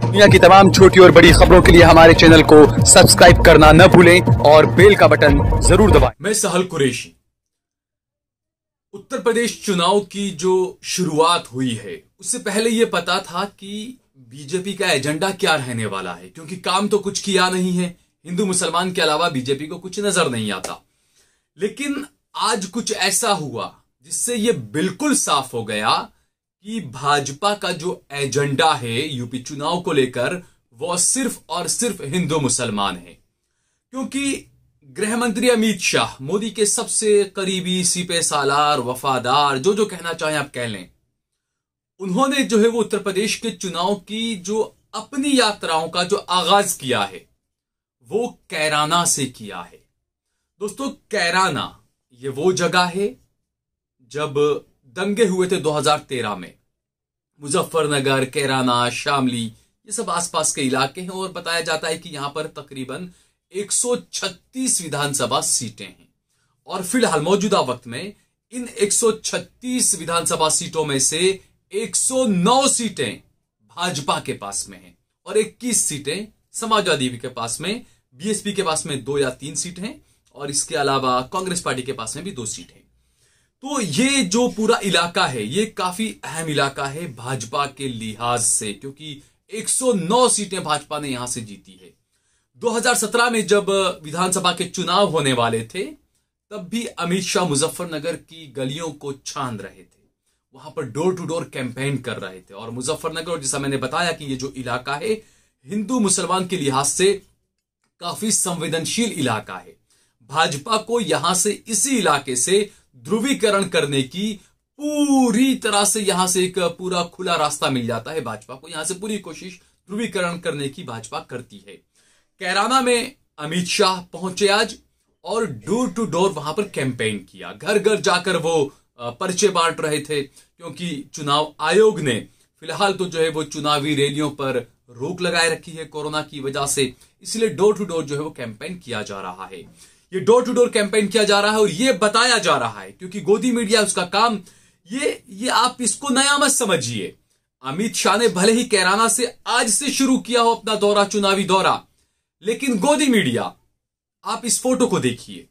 दुनिया की तमाम छोटी और बड़ी खबरों के लिए हमारे चैनल को सब्सक्राइब करना न भूलें और बेल का बटन जरूर दबाएं। मैं सहल कुरैशी। उत्तर प्रदेश चुनाव की जो शुरुआत हुई है उससे पहले यह पता था कि बीजेपी का एजेंडा क्या रहने वाला है, क्योंकि काम तो कुछ किया नहीं है। हिंदू मुसलमान के अलावा बीजेपी को कुछ नजर नहीं आता। लेकिन आज कुछ ऐसा हुआ जिससे यह बिल्कुल साफ हो गया कि भाजपा का जो एजेंडा है यूपी चुनाव को लेकर वो सिर्फ और सिर्फ हिंदू मुसलमान है। क्योंकि गृह मंत्री अमित शाह, मोदी के सबसे करीबी सीपे सालार वफादार, जो कहना चाहें आप कह लें, उन्होंने जो है वो उत्तर प्रदेश के चुनाव की जो अपनी यात्राओं का जो आगाज किया है वो कैराना से किया है। दोस्तों, कैराना ये वो जगह है जब दंगे हुए थे 2013 में। मुजफ्फरनगर, कैराना, शामली, ये सब आसपास के इलाके हैं और बताया जाता है कि यहां पर तकरीबन 136 विधानसभा सीटें हैं। और फिलहाल मौजूदा वक्त में इन 136 विधानसभा सीटों में से 109 सीटें भाजपा के पास में हैं और 21 सीटें समाजवादी के पास में, बीएसपी के पास में 2 या 3 सीट हैं और इसके अलावा कांग्रेस पार्टी के पास में भी 2 सीट हैं। तो ये जो पूरा इलाका है ये काफी अहम इलाका है भाजपा के लिहाज से, क्योंकि 109 सीटें भाजपा ने यहां से जीती है। 2017 में जब विधानसभा के चुनाव होने वाले थे तब भी अमित शाह मुजफ्फरनगर की गलियों को छान रहे थे, वहां पर डोर टू डोर कैंपेन कर रहे थे। और मुजफ्फरनगर, और जैसा मैंने बताया कि ये जो इलाका है हिंदू मुसलमान के लिहाज से काफी संवेदनशील इलाका है। भाजपा को यहां से, इसी इलाके से ध्रुवीकरण करने की पूरी तरह से यहां से एक पूरा खुला रास्ता मिल जाता है। भाजपा को यहां से पूरी कोशिश ध्रुवीकरण करने की भाजपा करती है। कैराना में अमित शाह पहुंचे आज और डोर टू डोर वहां पर कैंपेन किया। घर घर जाकर वो पर्चे बांट रहे थे, क्योंकि चुनाव आयोग ने फिलहाल तो जो है वो चुनावी रैलियों पर रोक लगाए रखी है कोरोना की वजह से, इसलिए डोर टू डोर जो है वो कैंपेन किया जा रहा है। ये डोर टू डोर कैंपेन किया जा रहा है और ये बताया जा रहा है, क्योंकि गोदी मीडिया उसका काम, ये आप इसको नया मत समझिए। अमित शाह ने भले ही कैराना से आज से शुरू किया हो अपना दौरा, चुनावी दौरा, लेकिन गोदी मीडिया, आप इस फोटो को देखिए।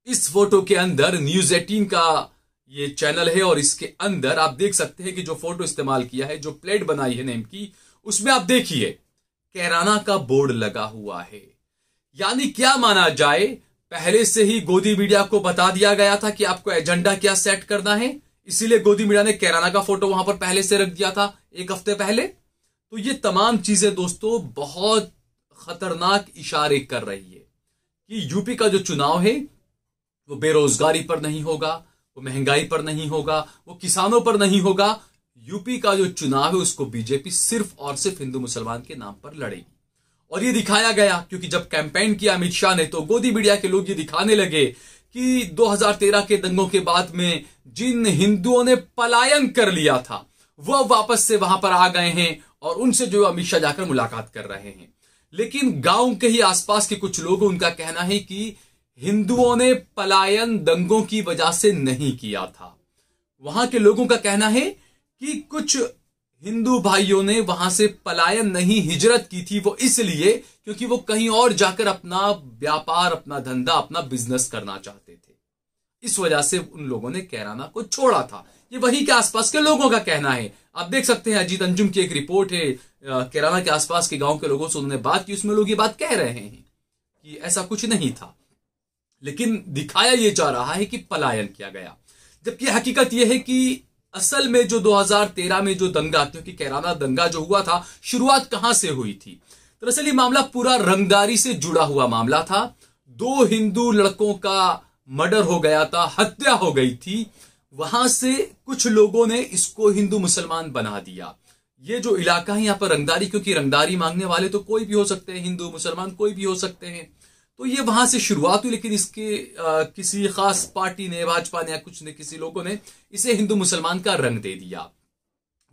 इस फोटो के अंदर न्यूज 18 का ये चैनल है और इसके अंदर आप देख सकते हैं कि जो फोटो इस्तेमाल किया है, जो प्लेट बनाई है नेम की, उसमें आप देखिए कैराना का बोर्ड लगा हुआ है। यानी क्या माना जाए, पहले से ही गोदी मीडिया को बता दिया गया था कि आपको एजेंडा क्या सेट करना है, इसीलिए गोदी मीडिया ने कैराना का फोटो वहां पर पहले से रख दिया था 1 हफ्ते पहले। तो ये तमाम चीजें दोस्तों बहुत खतरनाक इशारे कर रही है कि यूपी का जो चुनाव है वो बेरोजगारी पर नहीं होगा, वो महंगाई पर नहीं होगा, वो किसानों पर नहीं होगा। यूपी का जो चुनाव है उसको बीजेपी सिर्फ और सिर्फ हिंदू मुसलमान के नाम पर लड़ेगी। और ये दिखाया गया, क्योंकि जब कैंपेन किया अमित शाह ने तो गोदी मीडिया के लोग ये दिखाने लगे कि 2013 के दंगों के बाद में जिन हिंदुओं ने पलायन कर लिया था वह वापस से वहां पर आ गए हैं और उनसे जो अमित शाह जाकर मुलाकात कर रहे हैं। लेकिन गांव के ही आसपास के कुछ लोग, उनका कहना है कि हिंदुओं ने पलायन दंगों की वजह से नहीं किया था। वहां के लोगों का कहना है कि कुछ हिंदू भाइयों ने वहां से पलायन नहीं, हिजरत की थी वो इसलिए क्योंकि वो कहीं और जाकर अपना व्यापार, अपना धंधा, अपना बिजनेस करना चाहते थे। इस वजह से उन लोगों ने कैराना को छोड़ा था। ये वही के आसपास के लोगों का कहना है। आप देख सकते हैं अजीत अंजुम की एक रिपोर्ट है, कैराना के आसपास के गांव के लोगों से उन्होंने बात की, उसमें लोग ये बात कह रहे हैं कि ऐसा कुछ नहीं था, लेकिन दिखाया यह जा रहा है कि पलायन किया गया। जबकि हकीकत यह है कि असल में जो 2013 में जो दंगा, क्योंकि कैराना दंगा जो हुआ था, शुरुआत कहां से हुई थी? दरअसल ये मामला पूरा रंगदारी से जुड़ा हुआ मामला था। 2 हिंदू लड़कों का मर्डर हो गया था, हत्या हो गई थी। वहां से कुछ लोगों ने इसको हिंदू मुसलमान बना दिया। ये जो इलाका है यहां पर रंगदारी, क्योंकि रंगदारी मांगने वाले तो कोई भी हो सकते हैं, हिंदू मुसलमान कोई भी हो सकते हैं, तो ये वहां से शुरुआत हुई। लेकिन इसके किसी खास पार्टी ने, भाजपा ने या कुछ ने, किसी लोगों ने इसे हिंदू मुसलमान का रंग दे दिया।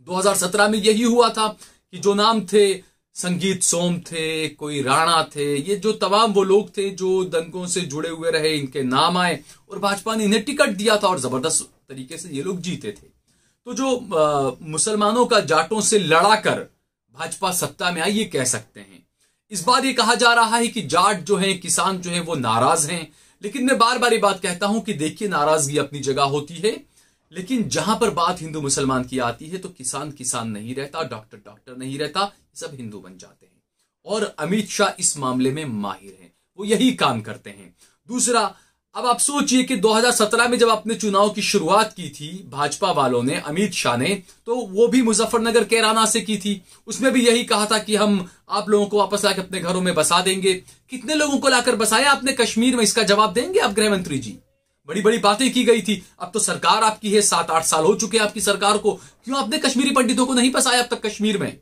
2017 में यही हुआ था कि जो नाम थे, संगीत सोम थे, कोई राणा थे, ये जो तमाम वो लोग थे जो दंगों से जुड़े हुए रहे, इनके नाम आए और भाजपा ने इन्हें टिकट दिया था और जबरदस्त तरीके से ये लोग जीते थे। तो जो मुसलमानों का जाटों से लड़ाकर भाजपा सत्ता में आई, ये कह सकते हैं। इस बार ये कहा जा रहा है कि जाट जो है, किसान जो है वो नाराज हैं, लेकिन मैं बार बार ये बात कहता हूं कि देखिए, नाराजगी अपनी जगह होती है, लेकिन जहां पर बात हिंदू मुसलमान की आती है तो किसान किसान नहीं रहता, डॉक्टर डॉक्टर नहीं रहता, सब हिंदू बन जाते हैं। और अमित शाह इस मामले में माहिर हैं, वो यही काम करते हैं। दूसरा, अब आप सोचिए कि 2017 में जब आपने चुनाव की शुरुआत की थी भाजपा वालों ने, अमित शाह ने, तो वो भी मुजफ्फरनगर कैराना से की थी। उसमें भी यही कहा था कि हम आप लोगों को वापस लाकर अपने घरों में बसा देंगे। कितने लोगों को लाकर बसाया आपने कश्मीर में, इसका जवाब देंगे आप गृह मंत्री जी? बड़ी बड़ी बातें की गई थी, अब तो सरकार आपकी है, 7-8 साल हो चुके हैं आपकी सरकार को, क्यों आपने कश्मीरी पंडितों को नहीं बसाया अब तक कश्मीर में?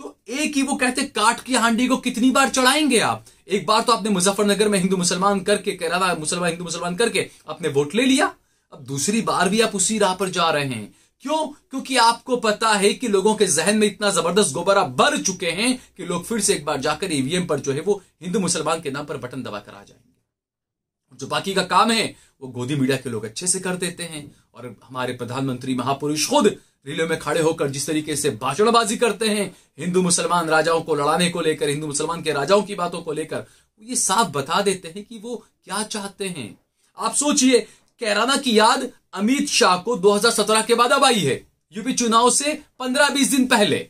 तो एक ही वो कहते, काट की हांडी को कितनी बार चढ़ाएंगे आप? एक बार तो आपने मुजफ्फरनगर में हिंदू मुसलमान करके, कैराना मुसलमान हिंदू मुसलमान करके आपने वोट ले लिया, अब दूसरी बार भी आप उसी राह पर जा रहे हैं। क्यों? क्योंकि आपको पता है कि लोगों के जहन में इतना जबरदस्त गोबरा भर चुके हैं कि लोग फिर से एक बार जाकर ईवीएम पर जो है वो हिंदू मुसलमान के नाम पर बटन दबाकर आ जाएंगे। जो बाकी का काम है वो गोदी मीडिया के लोग अच्छे से कर देते हैं। और हमारे प्रधानमंत्री महापुरुष खुद रिले में खड़े होकर जिस तरीके से भाषणबाजी करते हैं हिंदू मुसलमान राजाओं को लड़ाने को लेकर, हिंदू मुसलमान के राजाओं की बातों को लेकर, ये साफ बता देते हैं कि वो क्या चाहते हैं। आप सोचिए, कैराना की याद अमित शाह को 2017 के बाद अब आई है, यूपी चुनाव से 15-20 दिन पहले,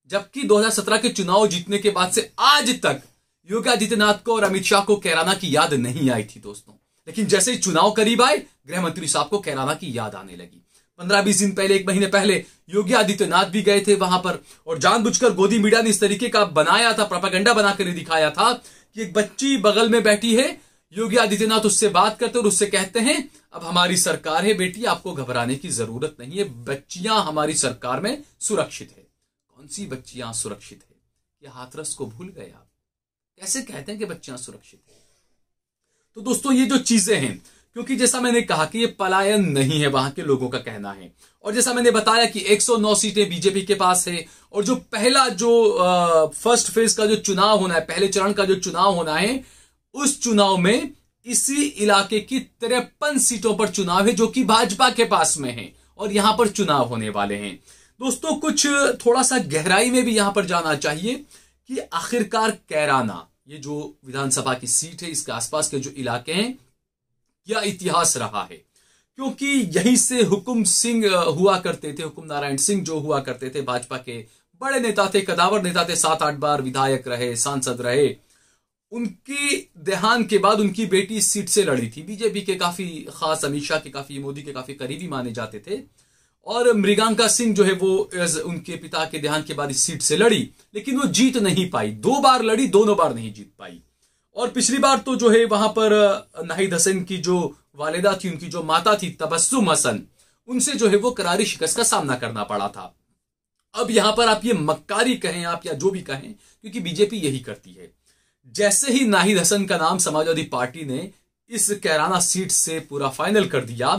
जबकि 2017 के चुनाव जीतने के बाद से आज तक योगी आदित्यनाथ को और अमित शाह को कैराना की याद नहीं आई थी दोस्तों। लेकिन जैसे ही चुनाव करीब आए, गृह मंत्री साहब को कैराना की याद आने लगी। 15-20 दिन पहले, 1 महीने पहले योगी आदित्यनाथ भी गए थे वहां पर, और जानबूझकर गोदी मीडिया ने इस तरीके का बनाया था, प्रोपेगेंडा बनाकर दिखाया था कि एक बच्ची बगल में बैठी है, योगी आदित्यनाथ उससे बात करते और उससे कहते हैं अब हमारी सरकार है बेटी, आपको घबराने की जरूरत नहीं है, बच्चियां हमारी सरकार में सुरक्षित है। कौन सी बच्चियां सुरक्षित है? ये हाथरस को भूल गए आप? कैसे कहते हैं कि बच्चियां सुरक्षित है? तो दोस्तों ये जो चीजें हैं, क्योंकि जैसा मैंने कहा कि ये पलायन नहीं है, वहां के लोगों का कहना है, और जैसा मैंने बताया कि 109 सीटें बीजेपी के पास है, और जो पहला जो फर्स्ट फेज का जो चुनाव होना है, पहले चरण का जो चुनाव होना है, उस चुनाव में इसी इलाके की 53 सीटों पर चुनाव है जो कि भाजपा के पास में है, और यहां पर चुनाव होने वाले हैं। दोस्तों कुछ थोड़ा सा गहराई में भी यहां पर जाना चाहिए कि आखिरकार कैराना, ये जो विधानसभा की सीट है, इसके आसपास के जो इलाके हैं, क्या इतिहास रहा है। क्योंकि यहीं से हुकुम सिंह हुआ करते थे, हुकुम नारायण सिंह जो हुआ करते थे, भाजपा के बड़े नेता थे, कदावर नेता थे, 7-8 बार विधायक रहे, सांसद रहे। उनकी देहांत के बाद उनकी बेटी इस सीट से लड़ी थी। बीजेपी के काफी खास, अमित शाह के काफी, मोदी के काफी करीबी माने जाते थे, और मृगांका सिंह जो है वो उनके पिता के देहांत के बाद इस सीट से लड़ी, लेकिन वो जीत नहीं पाई। 2 बार लड़ी, दोनों बार नहीं जीत पाई। और पिछली बार तो जो है वहां पर नाहिद हसन की जो वालिदा थी, उनकी जो माता थी तबस्सुम हसन, उनसे जो है वो करारी शिकस्त का सामना करना पड़ा था। अब यहां पर आप ये मक्कारी कहें आप या जो भी कहें, क्योंकि बीजेपी यही करती है, जैसे ही नाहिद हसन का नाम समाजवादी पार्टी ने इस कैराना सीट से पूरा फाइनल कर दिया,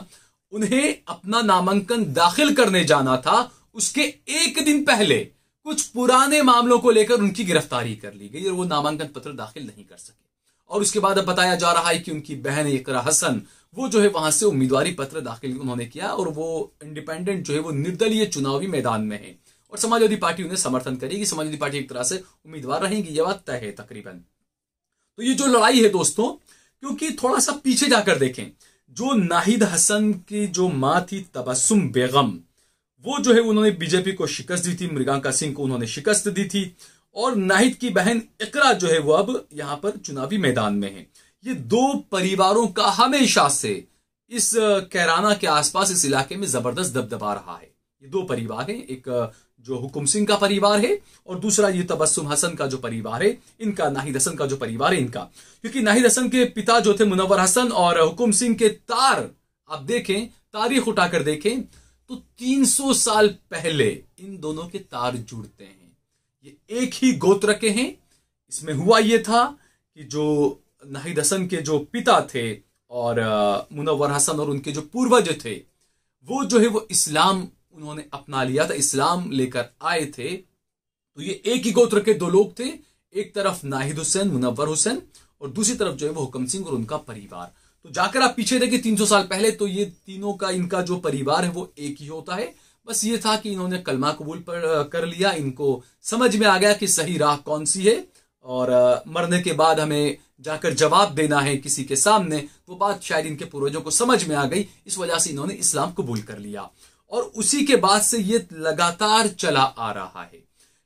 उन्हें अपना नामांकन दाखिल करने जाना था, उसके 1 दिन पहले कुछ पुराने मामलों को लेकर उनकी गिरफ्तारी कर ली गई और वो नामांकन पत्र दाखिल नहीं कर सके। और उसके बाद अब बताया जा रहा है कि उनकी बहन इकरा हसन, वो जो है वहां से उम्मीदवारी पत्र दाखिल उन्होंने किया, और वो इंडिपेंडेंट जो है वो निर्दलीय चुनावी मैदान में है, और समाजवादी पार्टी उन्हें समर्थन करेगी। समाजवादी पार्टी एक तरह से उम्मीदवार रहेंगी, ये बात तय है तकरीबन। तो ये जो लड़ाई है दोस्तों, क्योंकि थोड़ा सा पीछे जाकर देखें, जो नाहिद हसन की जो मां थी तबस्सुम बेगम, वो जो है उन्होंने बीजेपी को शिकस्त दी थी, मृगांका सिंह को उन्होंने शिकस्त दी थी, और नाहिद की बहन इकरा जो है वो अब यहां पर चुनावी मैदान में है। ये 2 परिवारों का हमेशा से इस कैराना के आसपास इस इलाके में जबरदस्त दबदबा रहा है। ये 2 परिवार हैं, एक जो हुकुम सिंह का परिवार है और दूसरा ये तबस्सुम हसन का जो परिवार है इनका, नाहिद हसन का जो परिवार है इनका। क्योंकि नाहिद हसन के पिता जो थे मुनव्वर हसन और हुकुम सिंह के तार, आप देखें, तारीख उठाकर देखें तो 300 साल पहले इन दोनों के तार जुड़ते हैं। ये एक ही गोत्र के हैं। इसमें हुआ ये था कि जो नाहिद हसन के जो पिता थे और मुनव्वर हसन और उनके जो पूर्वज थे, वो जो है वो इस्लाम उन्होंने अपना लिया था, इस्लाम लेकर आए थे। तो ये एक ही गोत्र के 2 लोग थे, एक तरफ नाहिद हुसैन, मुनव्वर हुसैन, और दूसरी तरफ जो है वो हुकुम सिंह और उनका परिवार। तो जाकर आप पीछे देखें 300 साल पहले, तो ये तीनों का, इनका जो परिवार है वो एक ही होता है। बस ये था कि इन्होंने कलमा कबूल कर लिया, इनको समझ में आ गया कि सही राह कौन सी है और मरने के बाद हमें जाकर जवाब देना है किसी के सामने। वो बात शायद इनके पूर्वजों को समझ में आ गई, इस वजह से इन्होंने इस्लाम कबूल कर लिया और उसी के बाद से ये लगातार चला आ रहा है।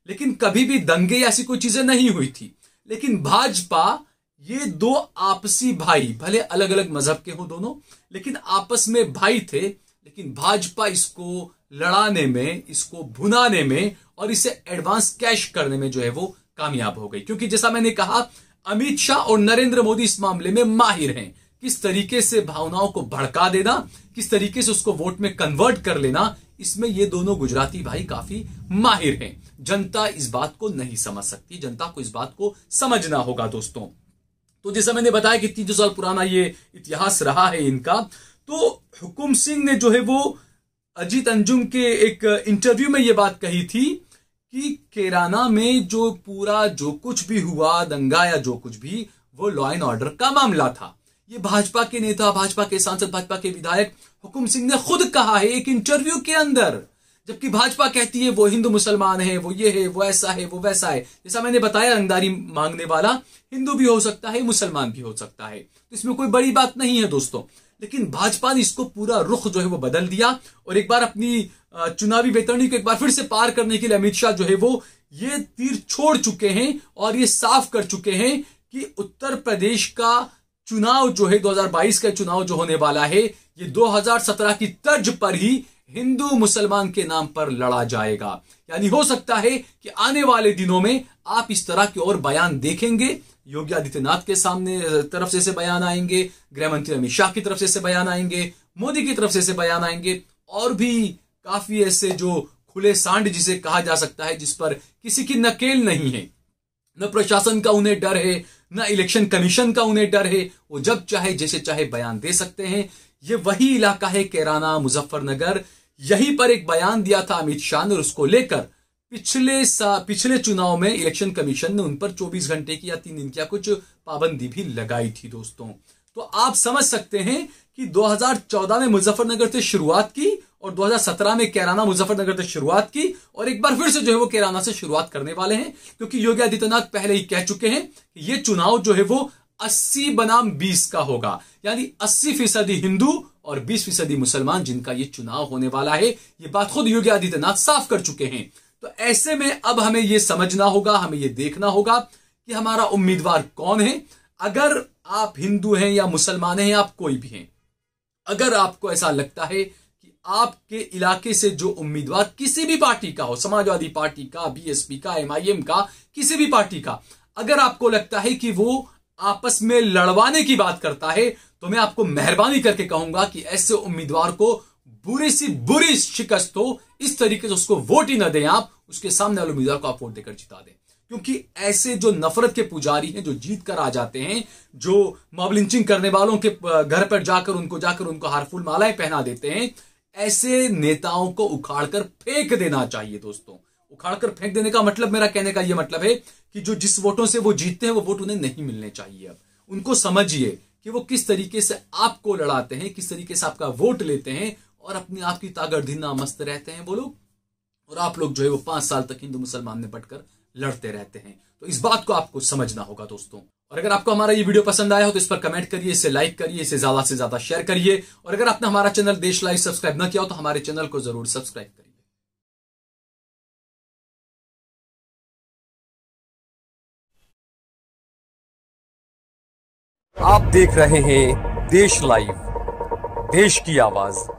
लेकिन कभी भी दंगे ऐसी कोई चीजें नहीं हुई थी। लेकिन भाजपा, ये दो आपसी भाई, भले अलग अलग मजहब के हो दोनों, लेकिन आपस में भाई थे। लेकिन भाजपा इसको लड़ाने में, इसको भुनाने में और इसे एडवांस कैश करने में जो है वो कामयाब हो गई। क्योंकि जैसा मैंने कहा, अमित शाह और नरेंद्र मोदी इस मामले में माहिर हैं। किस तरीके से भावनाओं को भड़का देना, किस तरीके से उसको वोट में कन्वर्ट कर लेना, इसमें ये दोनों गुजराती भाई काफी माहिर हैं। जनता इस बात को नहीं समझ सकती, जनता को इस बात को समझना होगा दोस्तों। तो जैसा मैंने बताया कि 300 साल पुराना ये इतिहास रहा है इनका। तो हुकुम सिंह ने जो है वो अजीत अंजुम के एक इंटरव्यू में ये बात कही थी कि कैराना में जो पूरा जो कुछ भी हुआ, दंगा या जो कुछ भी, वो लॉ एंड ऑर्डर का मामला था। ये भाजपा के नेता, भाजपा के सांसद, भाजपा के विधायक हुकुम सिंह ने खुद कहा है एक इंटरव्यू के अंदर। जबकि भाजपा कहती है वो हिंदू मुसलमान है, वो ये है, वो ऐसा है, वो वैसा है। जैसा मैंने बताया, रंगदारी मांगने वाला हिंदू भी हो सकता है, मुसलमान भी हो सकता है, तो इसमें कोई बड़ी बात नहीं है दोस्तों। लेकिन भाजपा ने इसको पूरा रुख जो है वो बदल दिया और एक बार अपनी चुनावी बेतरनी को एक बार फिर से पार करने के लिए अमित शाह जो है वो ये तीर छोड़ चुके हैं और ये साफ कर चुके हैं कि उत्तर प्रदेश का चुनाव जो है, 2022 का चुनाव जो होने वाला है, ये 2017 की तर्ज पर ही हिंदू मुसलमान के नाम पर लड़ा जाएगा। यानी हो सकता है कि आने वाले दिनों में आप इस तरह के और बयान देखेंगे। योगी आदित्यनाथ के सामने तरफ से बयान आएंगे, गृह मंत्री अमित शाह की तरफ से बयान आएंगे, मोदी की तरफ से बयान आएंगे और भी काफी ऐसे जो खुले सांड जिसे कहा जा सकता है, जिस पर किसी की नकेल नहीं है। न प्रशासन का उन्हें डर है, न इलेक्शन कमीशन का उन्हें डर है। वो जब चाहे जैसे चाहे बयान दे सकते हैं। ये वही इलाका है कैराना, मुजफ्फरनगर। यहीं पर एक बयान दिया था अमित शाह ने और उसको लेकर पिछले चुनाव में इलेक्शन कमीशन ने उन पर 24 घंटे की या 3 दिन की कुछ पाबंदी भी लगाई थी दोस्तों। तो आप समझ सकते हैं कि 2014 में मुजफ्फरनगर से शुरुआत की और 2017 में कैराना मुजफ्फरनगर से शुरुआत की और एक बार फिर से जो है वो कैराना से शुरुआत करने वाले हैं। क्योंकि योगी आदित्यनाथ पहले ही कह चुके हैं कि ये चुनाव जो है वो 80 बनाम 20 का होगा। यानी 80% हिंदू और 20% मुसलमान जिनका ये चुनाव होने वाला है। ये बात खुद योगी आदित्यनाथ साफ कर चुके हैं। तो ऐसे में अब हमें ये समझना होगा, हमें ये देखना होगा कि हमारा उम्मीदवार कौन है। अगर आप हिंदू हैं या मुसलमान हैं, आप कोई भी हैं, अगर आपको ऐसा लगता है कि आपके इलाके से जो उम्मीदवार किसी भी पार्टी का हो, समाजवादी पार्टी का, बीएसपी का, एमआईएम का, किसी भी पार्टी का, अगर आपको लगता है कि वो आपस में लड़वाने की बात करता है, तो मैं आपको मेहरबानी करके कहूंगा कि ऐसे उम्मीदवार को बुरी सी बुरी शिकस्त हो, इस तरीके से उसको वोट ही न दें। आप उसके सामने वाले उम्मीदवार को आप वोट देकर जिता दें। क्योंकि ऐसे जो नफरत के पुजारी हैं, जो जीत कर आ जाते हैं, जो मॉब लिंचिंग करने वालों के घर पर जाकर उनको हार फूल मालाएं पहना देते हैं, ऐसे नेताओं को उखाड़कर फेंक देना चाहिए दोस्तों। उखाड़कर फेंक देने का मतलब, मेरा कहने का यह मतलब है कि जो जिस वोटों से वो जीतते हैं वो वोट उन्हें नहीं मिलने चाहिए। अब उनको समझिए कि वो किस तरीके से आपको लड़ाते हैं, किस तरीके से आपका वोट लेते हैं और अपनी आपकी तागड़धीना मस्त रहते हैं वो लोग, और आप लोग जो है वो 5 साल तक हिंदू मुसलमान में बटकर लड़ते रहते हैं। तो इस बात को आपको समझना होगा दोस्तों। और अगर आपको हमारा ये वीडियो पसंद आया हो तो इस पर कमेंट करिए, इसे लाइक करिए, इसे ज्यादा से ज्यादा शेयर करिए। और अगर आपने हमारा चैनल देश लाइव सब्सक्राइब न किया हो तो हमारे चैनल को जरूर सब्सक्राइब करिए। आप देख रहे हैं देश लाइव, देश की आवाज।